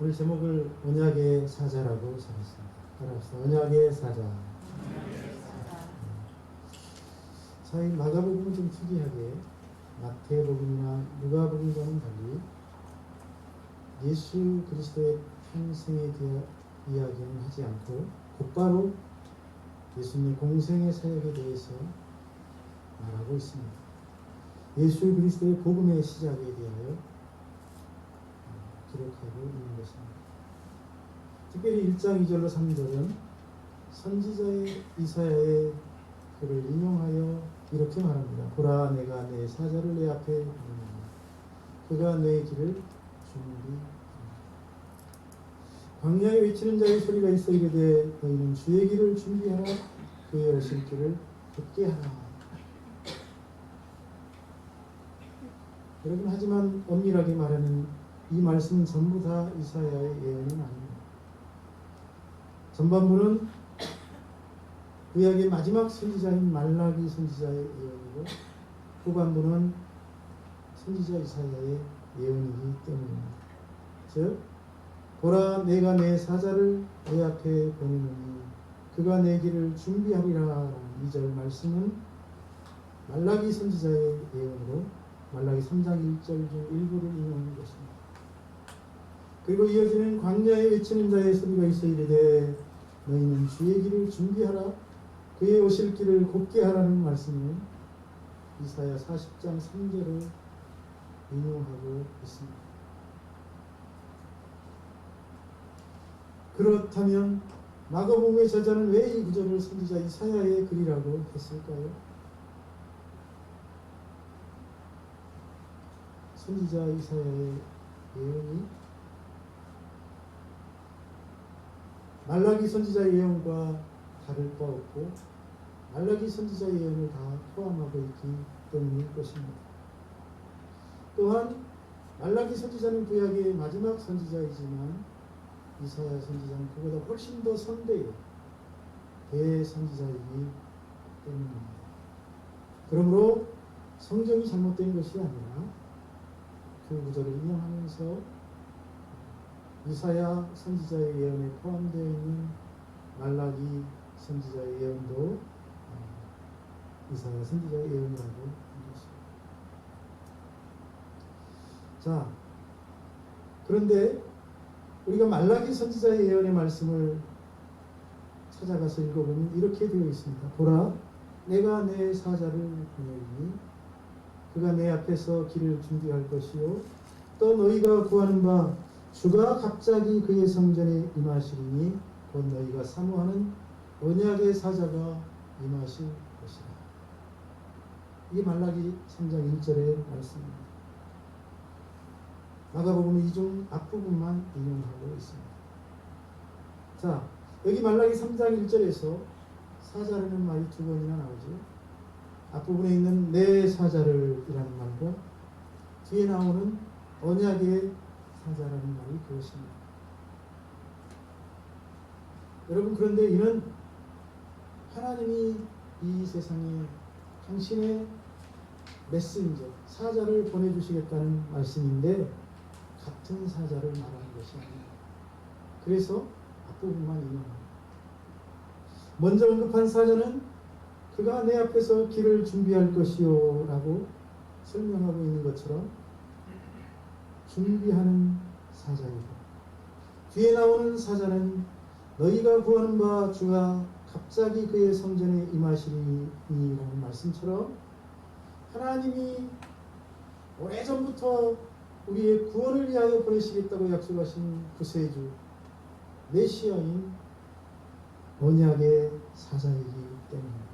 오늘 제목을 언약의 사자라고 잡았습니다. 따라합시다. 언약의 사자. 자, 이 마가복음은 좀 특이하게 마태복음이나 누가복음과는 달리 예수 그리스도의 평생에 대한 이야기는 하지 않고 곧바로 예수님의 공생의 사역에 대해서 말하고 있습니다. 예수 그리스도의 복음의 시작에 대하여 기록하고 있는 것입니다. 특별히 1장 2절로 3절은 선지자의 이사야의 글을 인용하여 이렇게 말합니다. 보라, 내가 내 사자를 내 앞에 두느니라. 그가 내 길을 준비하리라. 광야에 외치는 자의 소리가 있어 이르되 너희는 주의 길을 준비하라. 그의 오실 길을 걷게 하라. 여러분, 하지만 엄밀하게 말하는 이 말씀은 전부 다 이사야의 예언은 아닙니다. 전반부는 구약의 마지막 선지자인 말라기 선지자의 예언이고 후반부는 선지자 이사야의 예언이기 때문입니다. 즉, 보라, 내가 내 사자를 내 앞에 보내노니 그가 내 길을 준비하리라 라는 2절 말씀은 말라기 선지자의 예언으로 말라기 3장 1절 중 일부를 인용하는 것입니다. 그리고 이어지는 광야에 외치는 자의 소리가 있어 이르되 너희는 주의 길을 준비하라. 그의 오실 길을 곱게 하라는 말씀을 이사야 40장 3절을 인용하고 있습니다. 그렇다면 마가복음의 저자는 왜 이 구절을 선지자 이사야의 글이라고 했을까요? 선지자 이사야의 예언이 말라기 선지자의 예언과 다를 바 없고 말라기 선지자의 예언을 다 포함하고 있기 때문일 것입니다. 또한 말라기 선지자는 구약의 마지막 선지자이지만 이사야 선지자는 그보다 훨씬 더 선대의 대선지자이기 때문입니다. 그러므로 성경이 잘못된 것이 아니라 그 구절을 인용하면서 이사야 선지자의 예언에 포함되어 있는 말라기 선지자의 예언도 이사야 선지자의 예언이라고 하겠습니다. 자, 그런데 우리가 말라기 선지자의 예언의 말씀을 찾아가서 읽어보면 이렇게 되어 있습니다. 보라, 내가 내 사자를 보내리니 그가 내 앞에서 길을 준비할 것이요 또 너희가 구하는 바 주가 갑자기 그의 성전에 임하시리니 곧 너희가 사모하는 언약의 사자가 임하실 것이라. 이게 말라기 3장 1절의 말씀입니다. 마가복음은 이 중 앞부분만 인용하고 있습니다. 자, 여기 말라기 3장 1절에서 사자라는 말이 두 번이나 나오죠. 앞부분에 있는 내 사자를 이라는 말과 뒤에 나오는 언약의 사자라는 말이 그것입니다. 여러분, 그런데 이는 하나님이 이 세상에 당신의 메신저, 사자를 보내주시겠다는 말씀인데 같은 사자를 말하는 것이 아닙니다. 그래서 앞부분만 인용합니다. 먼저 언급한 사자는 그가 내 앞에서 길을 준비할 것이요 라고 설명하고 있는 것처럼 준비하는 사자이고 뒤에 나오는 사자는 너희가 구하는 바 주가 갑자기 그의 성전에 임하시리라는 말씀처럼 하나님이 오래전부터 우리의 구원을 위하여 보내시겠다고 약속하신 구세주 메시아인 언약의 사자이기 때문입니다.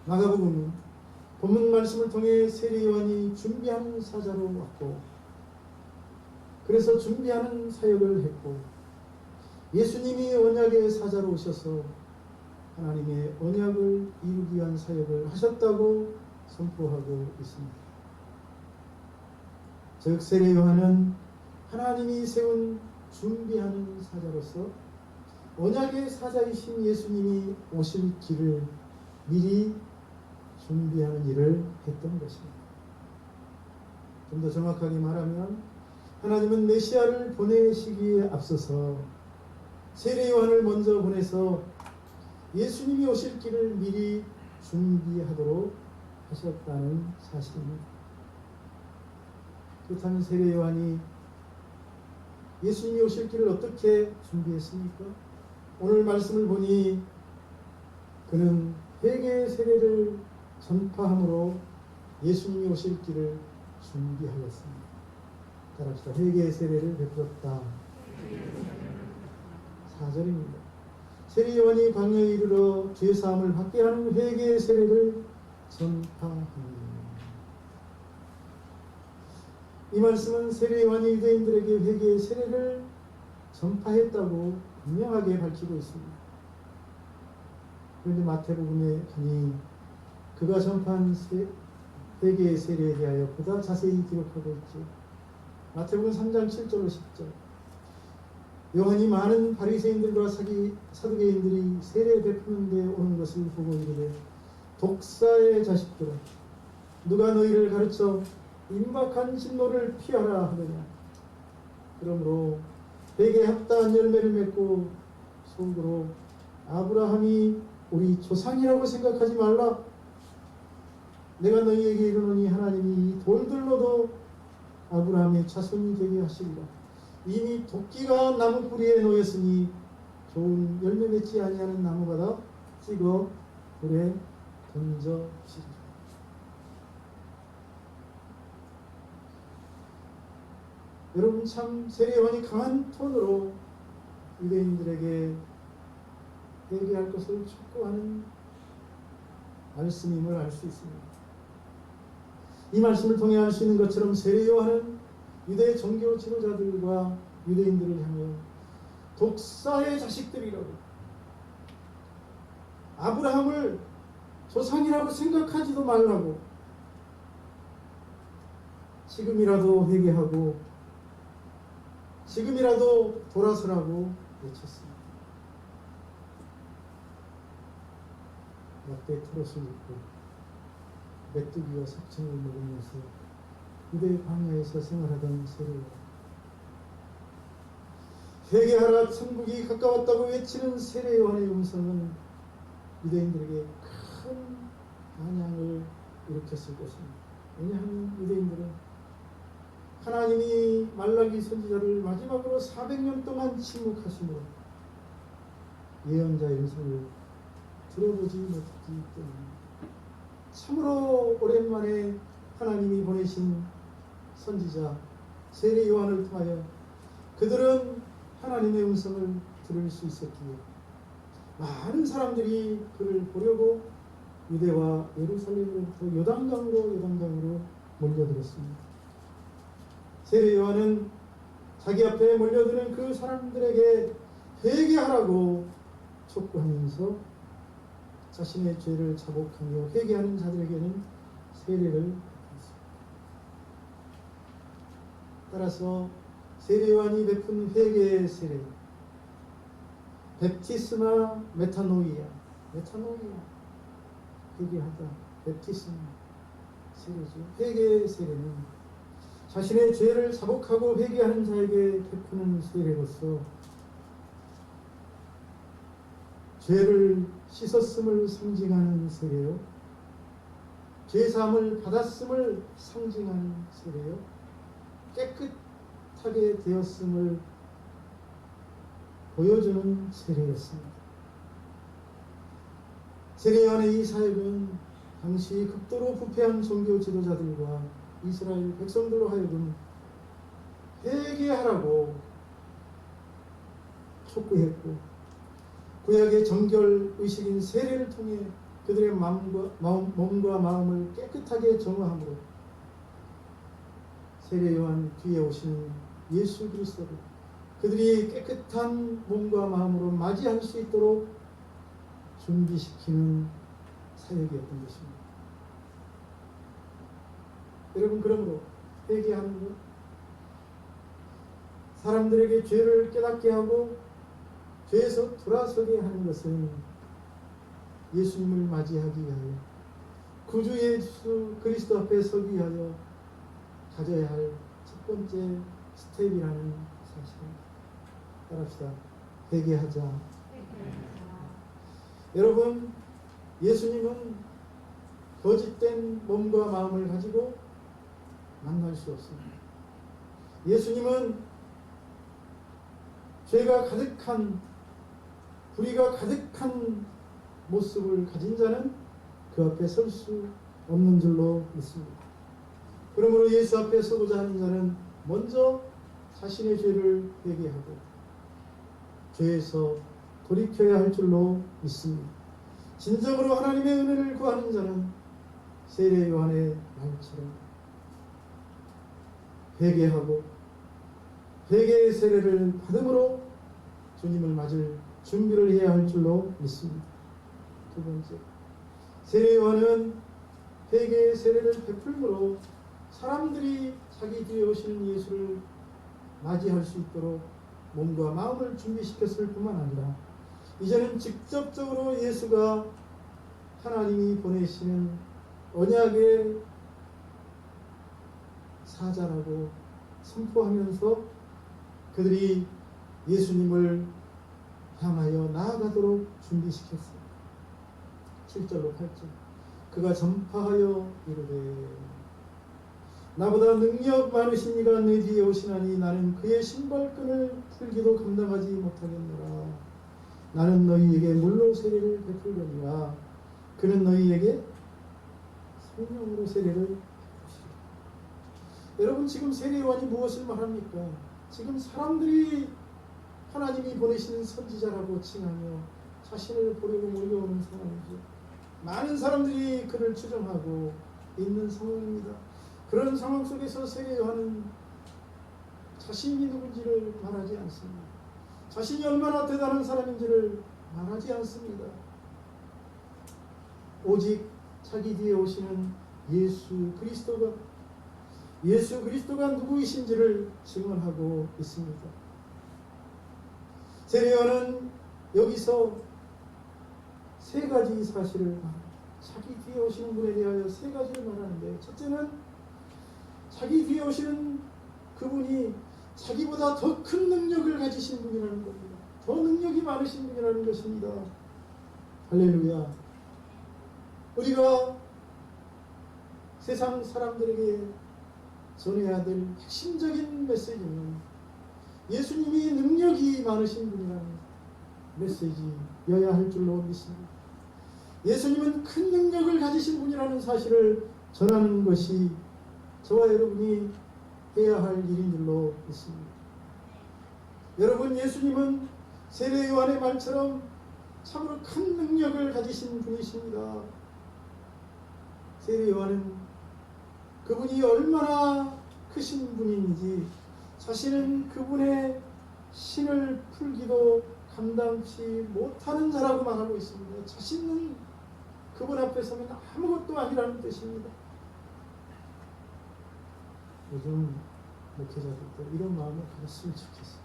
마가복음은 본문 말씀을 통해 세례 요한이 준비하는 사자로 왔고 그래서 준비하는 사역을 했고 예수님이 언약의 사자로 오셔서 하나님의 언약을 이루기 위한 사역을 하셨다고 선포하고 있습니다. 즉 세례 요한은 하나님이 세운 준비하는 사자로서 언약의 사자이신 예수님이 오실 길을 미리 준비하는 일을 했던 것입니다. 좀 더 정확하게 말하면 하나님은 메시아를 보내시기에 앞서서 세례 요한을 먼저 보내서 예수님이 오실 길을 미리 준비하도록 하셨다는 사실입니다. 그렇다면 세례 요한이 예수님이 오실 길을 어떻게 준비했습니까? 오늘 말씀을 보니 그는 회개의 세례를 전파함으로 예수님이 오실 길을 준비하였습니다. 따라합시다. 회개의 세례를 베풀었다. 4절입니다. 세례 요한이 광야에 이르러 죄사함을 받게 하는 회개의 세례를 전파합니다. 이 말씀은 세례 요한이 유대인들에게 회개의 세례를 전파했다고 분명하게 밝히고 있습니다. 그런데 마태복음에 가니 그가 전파한 회개의 세례에 대하여 보다 자세히 기록하고 있죠. 마태복음 3장 7절로 10절. 요한이 많은 바리새인들과 사두개인들이 세례 베푸는 데 오는 것을 보고 이르되 독사의 자식들아 누가 너희를 가르쳐 임박한 진노를 피하라 하느냐. 그러므로 회개에 합당한 열매를 맺고 속으로 아브라함이 우리 조상이라고 생각하지 말라. 내가 너희에게 이르노니 하나님이 이 돌들로도 아브라함의 자손이 되게 하시리라. 이미 도끼가 나무 뿌리에 놓였으니 좋은 열매 맺지 아니하는 나무마다 찍어 불에 던져주시리라. 여러분 참 세례 요한이 강한 톤으로 유대인들에게 회개할 것을 촉구하는 말씀임을 알 수 있습니다. 이 말씀을 통해 알 수 있는 것처럼 세례 요한은 유대 종교 지도자들과 유대인들을 향하여 독사의 자식들이라고 아브라함을 조상이라고 생각하지도 말라고 지금이라도 회개하고 지금이라도 돌아서라고 외쳤습니다. 라떼 트롯을 입고 메뚜기와 석청을 먹으면서 유대 광야에서 생활하던 세례 요한. 회개하라 천국이 가까웠다고 외치는 세례 요한의 음성은 유대인들에게 큰 반향을 일으켰을 것입니다. 왜냐하면 유대인들은 하나님이 말라기 선지자를 마지막으로 400년 동안 침묵하심으로 예언자의 음성을 들어보지 못했기 때문입니다. 참으로 오랜만에 하나님이 보내신 선지자 세례 요한을 통하여 그들은 하나님의 음성을 들을 수 있었기에 많은 사람들이 그를 보려고 유대와 예루살렘으로부터 요단강으로 몰려들었습니다. 세례 요한은 자기 앞에 몰려드는 그 사람들에게 회개하라고 촉구하면서 자신의 죄를 자복하며 회개하는 자들에게는 세례를 베풀었습니다. 따라서 세례 요한이 베푼 회개의 세례, 베프티스마 메타노이아, 회개하다, 베프티스마 세례죠. 회개의 세례는 자신의 죄를 자복하고 회개하는 자에게 베푸는 세례로서 죄를 씻었음을 상징하는 세례요, 죄사함을 받았음을 상징하는 세례요, 깨끗하게 되었음을 보여주는 세례였습니다. 세례 요한의 이 사역은 당시 극도로 부패한 종교 지도자들과 이스라엘 백성들로 하여금 회개하라고 촉구했고 구약의 정결 의식인 세례를 통해 그들의 몸과 마음을 깨끗하게 정화함으로 세례 요한 뒤에 오신 예수 그리스도를 그들이 깨끗한 몸과 마음으로 맞이할 수 있도록 준비시키는 사역이었던 것입니다. 여러분, 그러므로 회개하는 것, 사람들에게 죄를 깨닫게 하고 죄에서 돌아서게 하는 것은 예수님을 맞이하기 위하여 구주 예수 그리스도 앞에 서기 위하여 가져야 할 첫 번째 스텝이라는 사실을 따라합시다. 회개하자. 여러분, 예수님은 거짓된 몸과 마음을 가지고 만날 수 없습니다. 예수님은 죄가 가득한, 불의가 가득한 모습을 가진 자는 그 앞에 설 수 없는 줄로 믿습니다. 그러므로 예수 앞에 서고자 하는 자는 먼저 자신의 죄를 회개하고 죄에서 돌이켜야 할 줄로 믿습니다. 진정으로 하나님의 은혜를 구하는 자는 세례 요한의 말처럼 회개하고 회개의 세례를 받음으로 주님을 맞을 준비를 해야 할 줄로 믿습니다. 두 번째, 세례 요한은 회개의 세례를 베풀므로 사람들이 자기 뒤에 오시는 예수를 맞이할 수 있도록 몸과 마음을 준비시켰을 뿐만 아니라 이제는 직접적으로 예수가 하나님이 보내시는 언약의 사자라고 선포하면서 그들이 예수님을 향하여 나아가도록 준비시켰습니다. 7절로 8절, 그가 전파하여 이르되 나보다 능력 많으신 이가 내 뒤에 오시나니 나는 그의 신발끈을 풀기도 감당하지 못하겠노라. 나는 너희에게 물로 세례를 베풀거니와 그는 너희에게 성령으로 세례를 베푸시리라. 여러분, 지금 세례 요한이 무엇을 말합니까? 지금 사람들이 하나님이 보내시는 선지자라고 칭하며 자신을 보려고 몰려오는 상황이죠. 많은 사람들이 그를 추정하고 있는 상황입니다. 그런 상황 속에서 세례 요한은 자신이 누군지를 말하지 않습니다. 자신이 얼마나 대단한 사람인지를 말하지 않습니다. 오직 자기 뒤에 오시는 예수 그리스도가 누구이신지를 증언하고 있습니다. 세례 요한은 여기서 세 가지 사실을 말합니다. 자기 뒤에 오시는 분에 대하여 세 가지를 말하는데, 첫째는 자기 뒤에 오시는 그분이 자기보다 더 큰 능력을 가지신 분이라는 겁니다. 더 능력이 많으신 분이라는 것입니다. 할렐루야. 우리가 세상 사람들에게 전해야 될 핵심적인 메시지는 예수님이 능력이 많으신 분이라는 메시지여야 할 줄로 믿습니다. 예수님은 큰 능력을 가지신 분이라는 사실을 전하는 것이 저와 여러분이 해야 할 일인 줄로 믿습니다. 여러분, 예수님은 세례 요한의 말처럼 참으로 큰 능력을 가지신 분이십니다. 세례 요한은 그분이 얼마나 크신 분인지 자신은 그분의 신을 풀기도 감당치 못하는 자라고 말하고 있습니다. 자신은 그분 앞에 서면 아무것도 아니라는 뜻입니다. 요즘 목회자들도 이런 마음을 가졌으면 좋겠어요.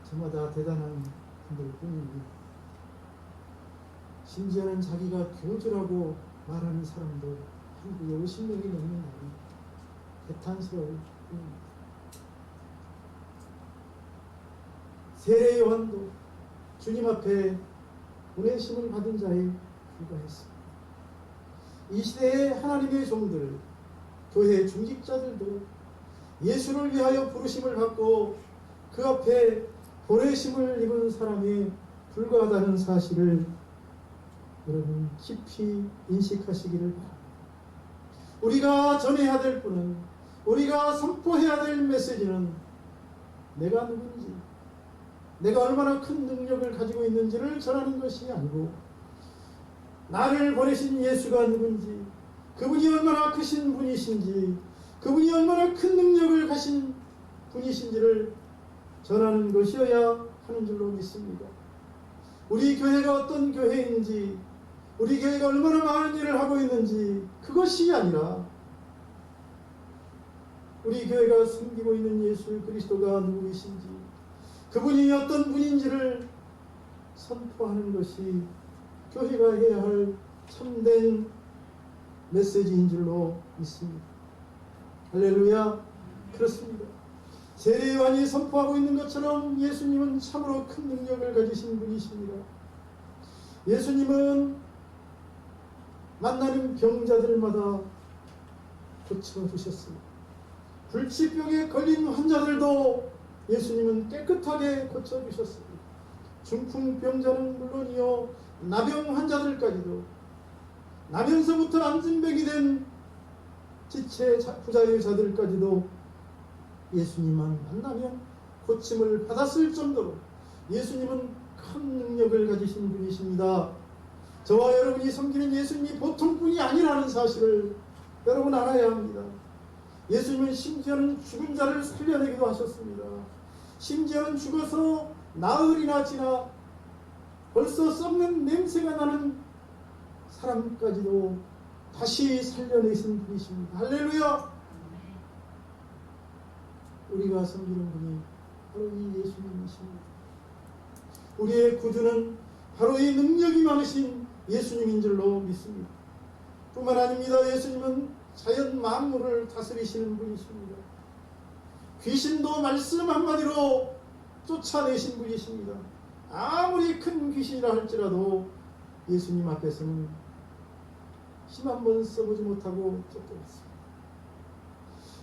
저마다 대단한 분들 뿐입니다. 심지어는 자기가 교주라고 말하는 사람도 한국에 50명이 넘는 날이 개탄스러울 뿐입니다. 세례 요한도 주님 앞에 보내심을 받은 자에 불과했습니다. 이 시대의 하나님의 종들, 교회 중직자들도 예수를 위하여 부르심을 받고 그 앞에 보내심을 입은 사람에 불과하다는 사실을 여러분 깊이 인식하시기를 바랍니다. 우리가 전해야 될 분은, 우리가 선포해야 될 메시지는 내가 누군지, 내가 얼마나 큰 능력을 가지고 있는지를 전하는 것이 아니고 나를 보내신 예수가 누군지, 그분이 얼마나 크신 분이신지, 그분이 얼마나 큰 능력을 가신 분이신지를 전하는 것이어야 하는 줄로 믿습니다. 우리 교회가 어떤 교회인지, 우리 교회가 얼마나 많은 일을 하고 있는지 그것이 아니라 우리 교회가 섬기고 있는 예수 그리스도가 누구이신지, 그분이 어떤 분인지를 선포하는 것이 교회가 해야 할 참된 메시지인 줄로 믿습니다. 할렐루야. 그렇습니다. 세례 요한이 선포하고 있는 것처럼 예수님은 참으로 큰 능력을 가지신 분이십니다. 예수님은 만나는 병자들마다 고쳐주셨습니다. 불치병에 걸린 환자들도 예수님은 깨끗하게 고쳐주셨습니다. 중풍병자는 물론이요, 나병 환자들까지도, 나면서부터 안진병이 된 지체 부자의 자들까지도 예수님만 만나면 고침을 받았을 정도로 예수님은 큰 능력을 가지신 분이십니다. 저와 여러분이 섬기는 예수님이 보통 분이 아니라는 사실을 여러분 알아야 합니다. 예수님은 심지어는 죽은 자를 살려내기도 하셨습니다. 심지어는 죽어서 나흘이나 지나 벌써 썩는 냄새가 나는 사람까지도 다시 살려내신 분이십니다. 할렐루야! 우리가 섬기는 분이 바로 이 예수님이십니다. 우리의 구주는 바로 이 능력이 많으신 예수님인 줄로 믿습니다. 뿐만 아닙니다. 예수님은 자연 만물을 다스리시는 분이십니다. 귀신도 말씀 한마디로 쫓아내신 분이십니다. 아무리 큰 귀신이라 할지라도 예수님 앞에서는 힘 한 번 써보지 못하고 쫓겨났습니다.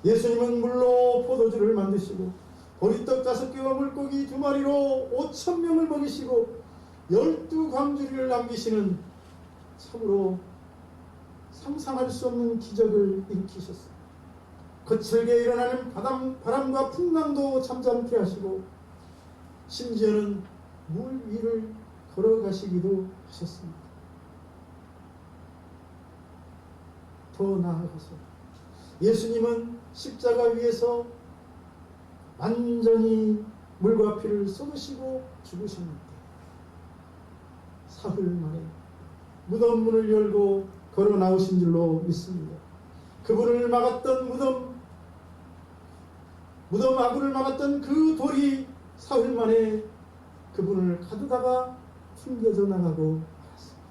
예수님은 물로 포도주를 만드시고 보리떡 5개와 물고기 2마리로 5,000명을 먹이시고 12광주리를 남기시는 참으로 상상할 수 없는 기적을 일으키셨습니다. 거칠게 일어나는 바람과 풍랑도 잠잠케 하시고 심지어는 물 위를 걸어가시기도 하셨습니다. 더 나아가서 예수님은 십자가 위에서 완전히 물과 피를 쏟으시고 죽으셨는데 사흘 만에 무덤 문을 열고 걸어 나오신 줄로 믿습니다. 그분을 막았던 무덤 아구를 막았던 그 돌이 사흘 만에 그분을 가두다가 튕겨져 나가고 말았습니다.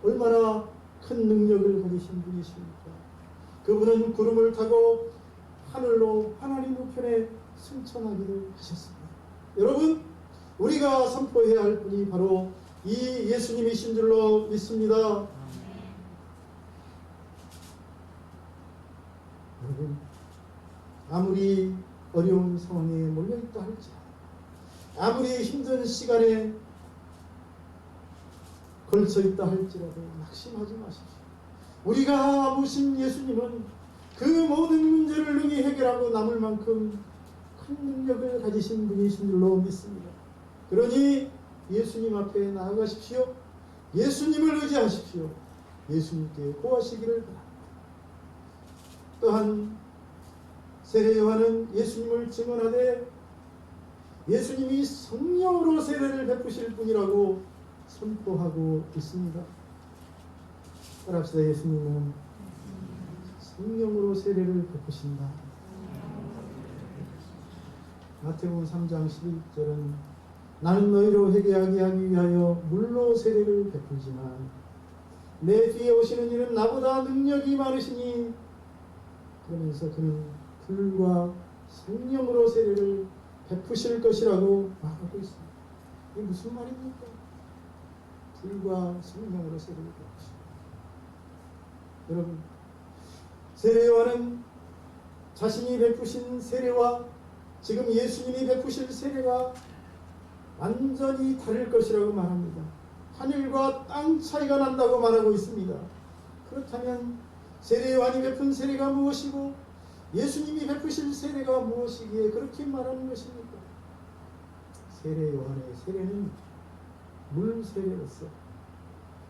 얼마나 큰 능력을 가지신 분이십니까? 그분은 구름을 타고 하늘로 하나님 우편에 승천하기를 하셨습니다. 여러분, 우리가 선포해야 할 분이 바로 이 예수님이신 줄로 믿습니다. 여러분, 아무리 어려운 상황에 몰려있다 할지라도, 아무리 힘든 시간에 걸쳐있다 할지라도 낙심하지 마십시오. 우리가 모신 예수님은 그 모든 문제를 능히 해결하고 남을 만큼 큰 능력을 가지신 분이신 줄로 믿습니다. 그러니 예수님 앞에 나아가십시오. 예수님을 의지하십시오. 예수님께 구하시기를 바랍니다. 또한 세례 요한은 예수님을 증언하되 예수님이 성령으로 세례를 베푸실 분이라고 선포하고 있습니다. 따라합시다. 예수님은 성령으로 세례를 베푸신다. 마태복음 3장 11절은 나는 너희로 회개하게 하기 위하여 물로 세례를 베풀지만 내 뒤에 오시는 이는 나보다 능력이 많으시니, 그러면서 그는 불과 성령으로 세례를 베푸실 것이라고 말하고 있습니다. 이게 무슨 말입니까? 불과 성령으로 세례를 베푸십니다. 여러분, 세례 요한은 자신이 베푸신 세례와 지금 예수님이 베푸실 세례가 완전히 다를 것이라고 말합니다. 하늘과 땅 차이가 난다고 말하고 있습니다. 그렇다면 세례 요한이 베푼 세례가 무엇이고 예수님이 베푸실 세례가 무엇이기에 그렇게 말하는 것입니까? 세례 요한의 세례는 물 세례로서,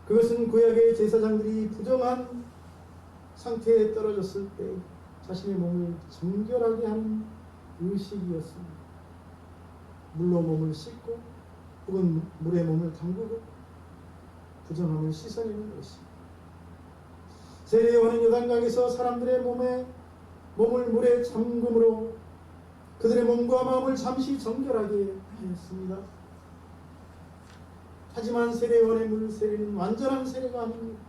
그것은 구약의 제사장들이 부정한 상태에 떨어졌을 때 자신의 몸을 정결하게 하는 의식이었습니다. 물로 몸을 씻고 혹은 물에 몸을 담그고 부정함을 씻어내는 것입니다. 세례 요한은 요단강에서 사람들의 몸을 물에 잠금으로 그들의 몸과 마음을 잠시 정결하게 하였습니다. 하지만 세례 요한의 물 세례는 완전한 세례가 아닙니다.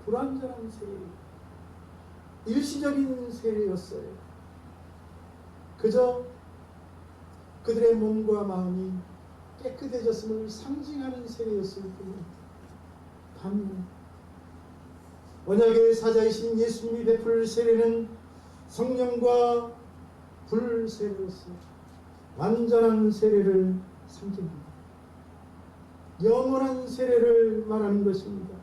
불완전한 세례입니다. 일시적인 세례였어요. 그저 그들의 몸과 마음이 깨끗해졌음을 상징하는 세례였을 뿐입니다. 반면 언약의 사자이신 예수님이 베풀 세례는 성령과 불 세례로서 완전한 세례를 상징합니다. 영원한 세례를 말하는 것입니다.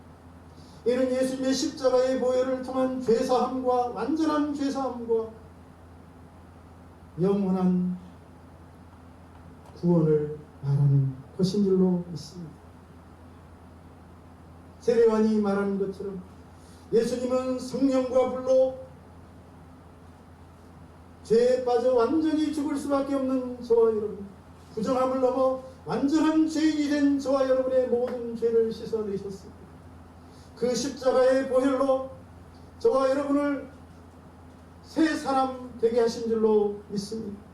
이는 예수님의 십자가의 보혈을 통한 죄사함과 완전한 죄사함과 영원한 구원을 말하는 것인 줄로 믿습니다. 세례요한이 말하는 것처럼 예수님은 성령과 불로 죄에 빠져 완전히 죽을 수밖에 없는 저와 여러분, 부정함을 넘어 완전한 죄인이 된 저와 여러분의 모든 죄를 씻어내셨습니다. 그 십자가의 보혈로 저와 여러분을 새 사람 되게 하신 줄로 믿습니다.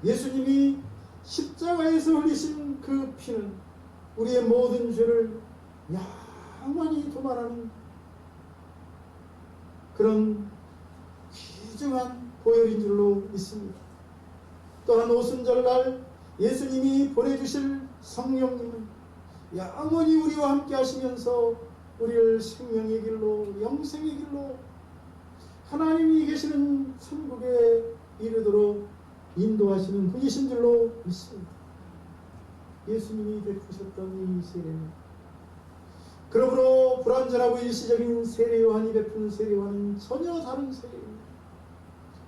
예수님이 십자가에서 흘리신 그 피는 우리의 모든 죄를 영원히 도말하는 그런 귀중한 보혈인 줄로 믿습니다. 또한 오순절날 예수님이 보내주실 성령님은 영원히 우리와 함께 하시면서 우리를 생명의 길로, 영생의 길로, 하나님이 계시는 천국에 이르도록 인도하시는 분이신 줄로 믿습니다. 예수님이 베푸셨던 이 세례는 그러므로 불완전하고 일시적인 세례요한이 베푼 세례와는 전혀 다른 세례입니다.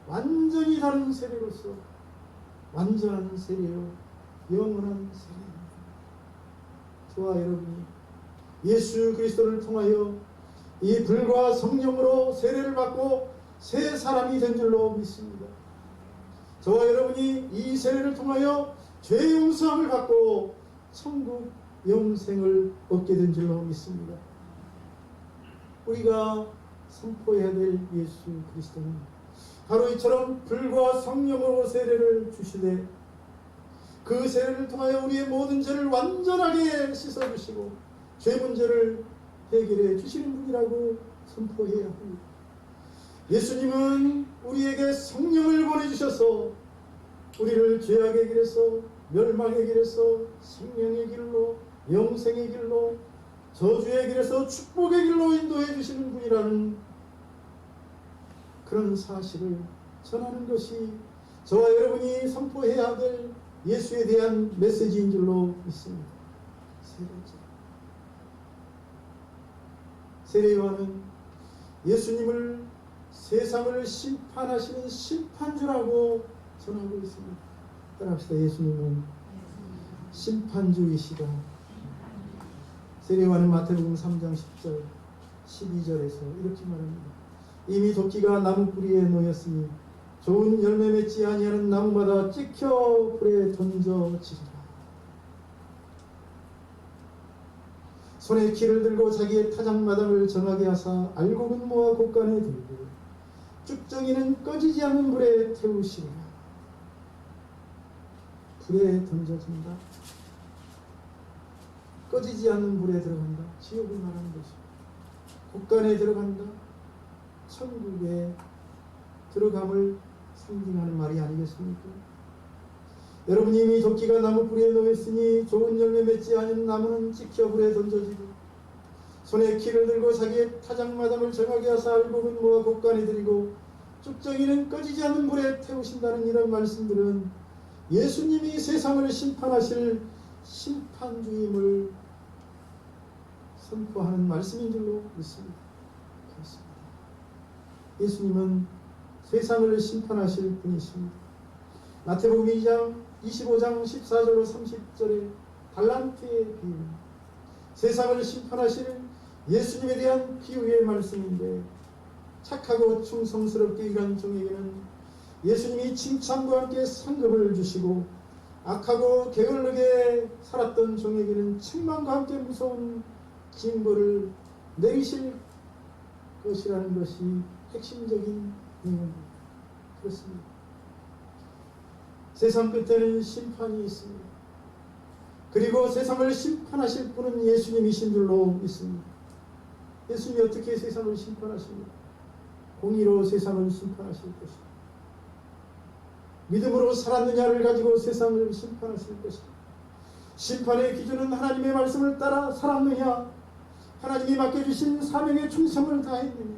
완전히 다른 세례로서 완전한 세례요, 영원한 세례입니다. 저와 여러분이 예수 그리스도를 통하여 이 불과 성령으로 세례를 받고 새 사람이 된 줄로 믿습니다. 저와 여러분이 이 세례를 통하여 죄 용서함을 받고 천국 영생을 얻게 된 줄로 믿습니다. 우리가 선포해야 될 예수 그리스도는 바로 이처럼 불과 성령으로 세례를 주시되 그 세례를 통하여 우리의 모든 죄를 완전하게 씻어주시고 죄 문제를 해결해 주시는 분이라고 선포해야 합니다. 예수님은 우리에게 성령을 보내주셔서 우리를 죄악의 길에서 멸망의 길에서 생명의 길로, 영생의 길로, 저주의 길에서 축복의 길로 인도해 주시는 분이라는 그런 사실을 전하는 것이 저와 여러분이 선포해야 될 예수에 대한 메시지인 줄로 믿습니다. 세 번째, 세례요한은 예수님을 세상을 심판하시는 심판주라고 전하고 있습니다. 따라합시다. 예수님은 심판주이시다. 세례요한은 마태복음 3장 10절 12절에서 이렇게 말합니다. 이미 도끼가 나무 뿌리에 놓였으니 좋은 열매 맺지 아니하는 나무마다 찍혀 불에 던져지리라. 손에 키를 들고 자기의 타작마당을 정하게 하사 알곡은 모아 곳간에 들고 쭉정이는 꺼지지 않는 불에 태우시리라. 불에 던져진다. 꺼지지 않는 불에 들어간다. 지옥을 말하는 것입니다. 곳간에 들어간다. 천국에 들어감을 상징하는 말이 아니겠습니까? 여러분, 이미 도끼가 나무 뿌리에 놓였으니 좋은 열매 맺지 않은 나무는 찍혀 불에 던져지고 손에 키를 들고 자기의 타작마당을 정하게 하사 알곡은 모아 곳간에 들이고 쭉정이는 꺼지지 않는 불에 태우신다는 이런 말씀들은 예수님이 세상을 심판하실 심판주임을 선포하는 말씀인 줄로 믿습니다. 그렇습니다. 예수님은 세상을 심판하실 분이십니다. 마태복음 2장 25장 14절로 30절의 달란트의 비유, 세상을 심판하실 예수님에 대한 비유의 말씀인데 착하고 충성스럽게 일한 종에게는 예수님이 칭찬과 함께 상급을 주시고 악하고 게을르게 살았던 종에게는 책망과 함께 무서운 징벌을 내리실 것이라는 것이 핵심적인 내용입니다. 그렇습니다. 세상 끝에는 심판이 있습니다. 그리고 세상을 심판하실 분은 예수님이신 줄로 믿습니다. 예수님이 어떻게 세상을 심판하십니까? 공의로 세상을 심판하실 것입니다. 믿음으로 살았느냐를 가지고 세상을 심판하실 것입니다. 심판의 기준은 하나님의 말씀을 따라 살았느냐, 하나님이 맡겨주신 사명에 충성을 다했느냐,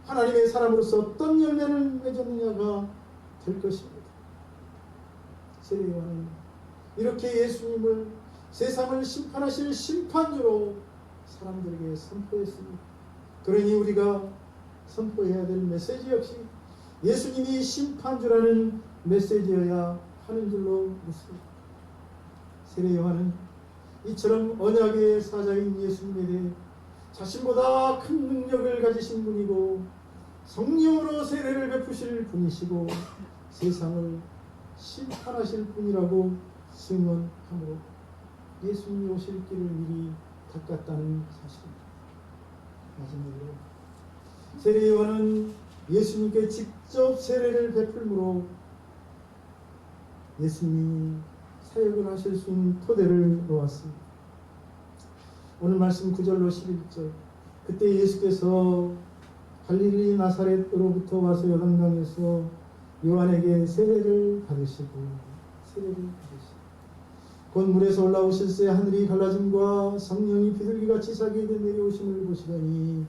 하나님의 사람으로서 어떤 열매를 맺었느냐가 될 것입니다. 세례요한은 이렇게 예수님을 세상을 심판하실 심판주로 사람들에게 선포했습니다. 그러니 우리가 선포해야 될 메시지 역시 예수님이 심판주라는 메시지여야 하는 줄로 믿습니다. 세례요한은 이처럼 언약의 사자인 예수님에 대해 자신보다 큰 능력을 가지신 분이고 성령으로 세례를 베푸실 분이시고 세상을 심판하실 분이라고 증언함으로 예수님이 오실 길을 미리 닦았다는 사실입니다. 마지막으로 세례요한은 예수님께 직접 세례를 베풀므로 예수님이 사역을 하실 수 있는 토대를 놓았습니다. 오늘 말씀 9절로 11절, 그때 예수께서 갈릴리 나사렛으로부터 와서 요단강에서 요한에게 세례를 받으시고 곧 물에서 올라오실새 하늘이 갈라짐과 성령이 비둘기같이 자기에게 내려오심을 보시더니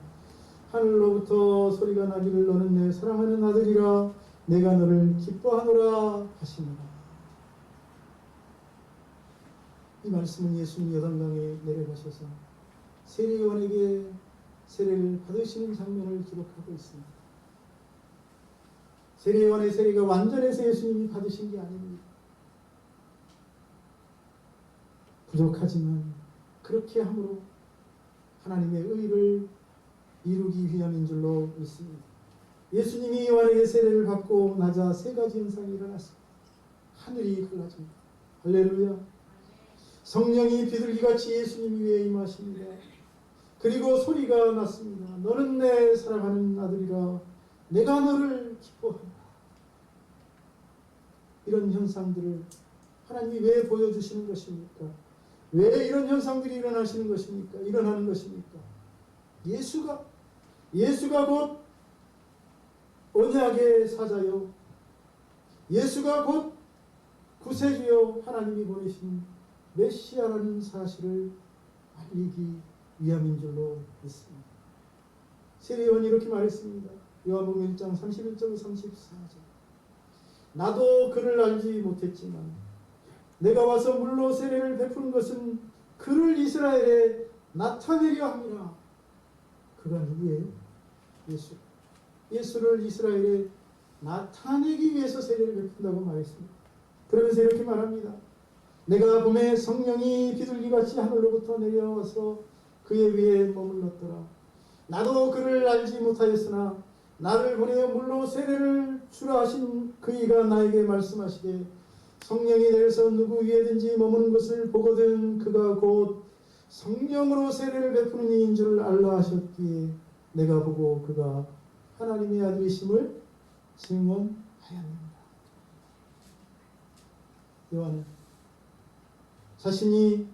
하늘로부터 소리가 나기를 너는 내 사랑하는 아들이라 내가 너를 기뻐하노라 하시니라. 이 말씀은 예수님이 요단강에 내려가셔서 세례요한에게 세례를 받으시는 장면을 기록하고 있습니다. 세례요한의 세례가 완전해서 예수님이 받으신 게 아닙니다. 부족하지만 그렇게 함으로 하나님의 의를 이루기 위함인 줄로 믿습니다. 예수님이 요한에게 세례를 받고 나자 세 가지 현상이 일어났습니다. 하늘이 갈라집니다. 할렐루야. 성령이 비둘기같이 예수님 위에 임하십니다. 그리고 소리가 났습니다. 너는 내 사랑하는 아들이라 내가 너를 기뻐한다. 이런 현상들을 하나님이 왜 보여주시는 것입니까? 왜 이런 현상들이 일어나는 것입니까? 예수가 곧 언약의 사자요, 예수가 곧 구세주요, 하나님이 보내신 메시아라는 사실을 알리기 위함인 줄로 믿습니다. 세례요한이 이렇게 말했습니다. 요한복음 1장 31절 34절, 나도 그를 알지 못했지만 내가 와서 물로 세례를 베푸는 것은 그를 이스라엘에 나타내려 함이라. 그가 누구예요? 예수를 이스라엘에 나타내기 위해서 세례를 베푼다고 말했습니다. 그러면서 이렇게 말합니다. 내가 봄에 성령이 비둘기같이 하늘로부터 내려와서 그의 위에 머물렀더라. 나도 그를 알지 못하였으나 나를 보내어 물로 세례를 주라 하신 그이가 나에게 말씀하시되 성령이 내려서 누구 위에든지 머무는 것을 보거든 그가 곧 성령으로 세례를 베푸는 이인 줄 알라 하셨기에 내가 보고 그가 하나님의 아들이심을 증언하였느니라. 요한은 자신이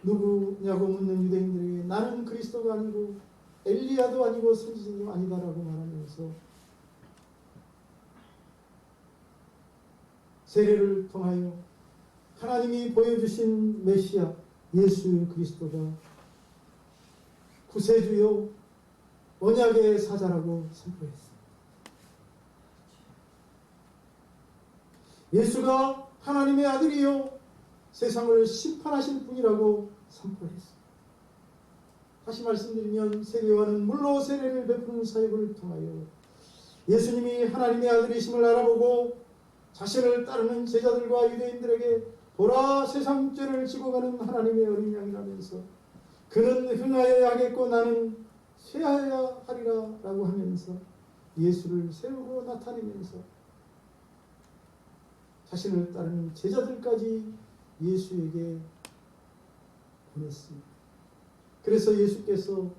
누구냐고 묻는 유대인들에게 나는 그리스도가 아니고 엘리야도 아니고 선지자도 아니다라고 말하면서 세례를 통하여 하나님이 보여주신 메시아 예수 그리스도가 구세주요 언약의 사자라고 선포했습니다. 예수가 하나님의 아들이요 세상을 심판하실 분이라고 선포했습니다. 다시 말씀드리면 세례요한은 물로 세례를 베푸는 사역을 통하여 예수님이 하나님의 아들이심을 알아보고 자신을 따르는 제자들과 유대인들에게 보라 세상 죄를 지고 가는 하나님의 어린 양이라면서 그는 흥하여야 하겠고 나는 쇠하여야 하리라 라고 하면서 예수를 세우고 나타내면서 자신을 따르는 제자들까지 예수에게 보냈습니다. 그래서 예수께서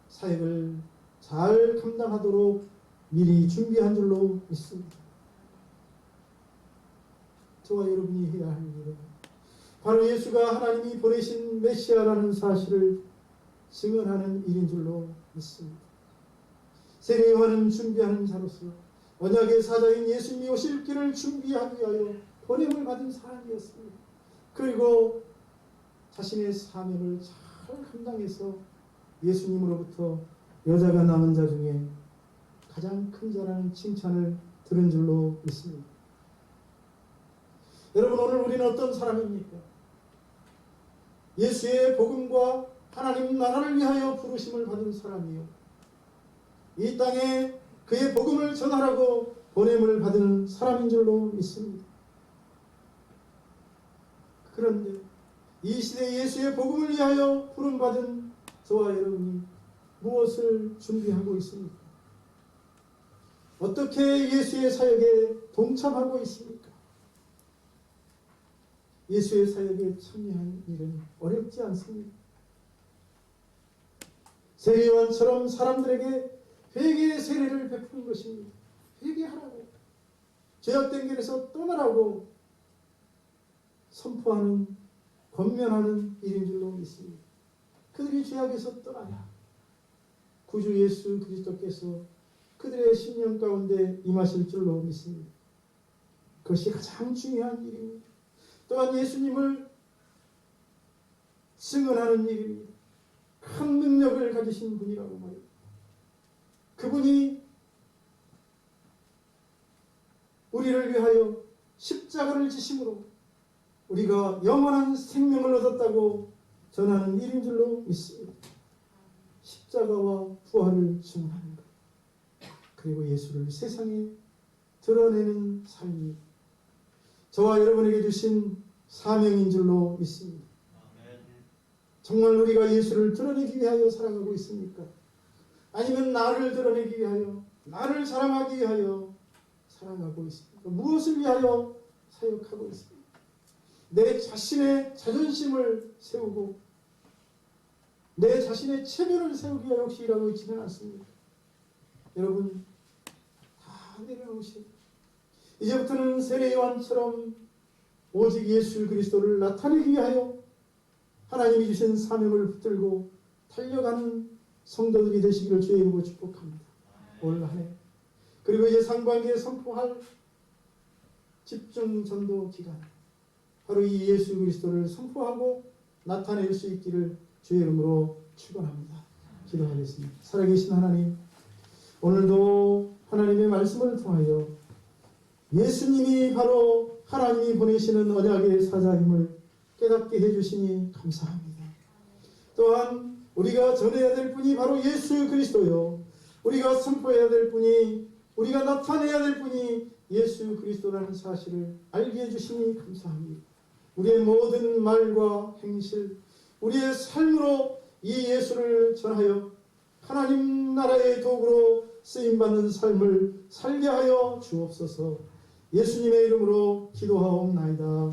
사역을 잘 감당하도록 미리 준비한 줄로 믿습니다. 저와 여러분이 해야 할 일은 바로 예수가 하나님이 보내신 메시아라는 사실을 증언하는 일인 줄로 믿습니다. 세례 요한은 준비하는 자로서 언약의 사자인 예수님이 오실 길을 준비하기 위하여 보냄을 받은 사람이었습니다. 그리고 자신의 사명을 잘 감당해서 예수님으로부터 여자가 낳은 자 중에 가장 큰 자라는 칭찬을 들은 줄로 믿습니다. 여러분, 오늘 우리는 어떤 사람입니까? 예수의 복음과 하나님 나라를 위하여 부르심을 받은 사람이요, 이 땅에 그의 복음을 전하라고 보냄을 받은 사람인 줄로 믿습니다. 그런데 이 시대에 예수의 복음을 위하여 부름받은 저와 여러분이 무엇을 준비하고 있습니까? 어떻게 예수의 사역에 동참하고 있습니까? 예수의 사역에 참여한 일은 어렵지 않습니다. 세례 요한처럼 사람들에게 회개의 세례를 베푸는 것입니다. 회개하라고, 죄악된 길에서 떠나라고 선포하는, 권면하는 일인 줄로 믿습니다. 그들이 죄악에서 떠나야 구주 예수 그리스도께서 그들의 심령 가운데 임하실 줄로 믿습니다. 그것이 가장 중요한 일입니다. 또한 예수님을 증언하는 일입니다. 큰 능력을 가지신 분이라고 말입니다. 그분이 우리를 위하여 십자가를 지심으로 우리가 영원한 생명을 얻었다고 전하는 일인 줄로 믿습니다. 십자가와 부활을 증언하는 것, 그리고 예수를 세상에 드러내는 삶이 저와 여러분에게 주신 사명인 줄로 믿습니다. 정말 우리가 예수를 드러내기 위하여 살아가고 있습니까? 아니면 나를 드러내기 위하여, 나를 자랑하기 위하여 살아가고 있습니까? 무엇을 위하여 사역하고 있습니까? 내 자신의 자존심을 세우고 내 자신의 체면을 세우기 위하여 혹시 일하고 있지는 않습니까? 여러분, 다 내려놓으시고 이제부터는 세례 요한처럼 오직 예수 그리스도를 나타내기 위하여 하나님이 주신 사명을 붙들고 달려가는 성도들이 되시기를 주의 이름으로 축복합니다. 올 한 해, 그리고 이제 상반기에 선포할 집중 전도 기간, 바로 이 예수 그리스도를 선포하고 나타낼 수 있기를 주의 이름으로 축원합니다. 기도하겠습니다. 살아계신 하나님, 오늘도 하나님의 말씀을 통하여 예수님이 바로 하나님이 보내시는 언약의 사자임을 깨닫게 해주시니 감사합니다. 또한 우리가 전해야 될 분이 바로 예수 그리스도요, 우리가 선포해야 될 분이, 우리가 나타내야 될 분이 예수 그리스도라는 사실을 알게 해주시니 감사합니다. 우리의 모든 말과 행실, 우리의 삶으로 이 예수를 전하여 하나님 나라의 도구로 쓰임받는 삶을 살게 하여 주옵소서. 예수님의 이름으로 기도하옵나이다.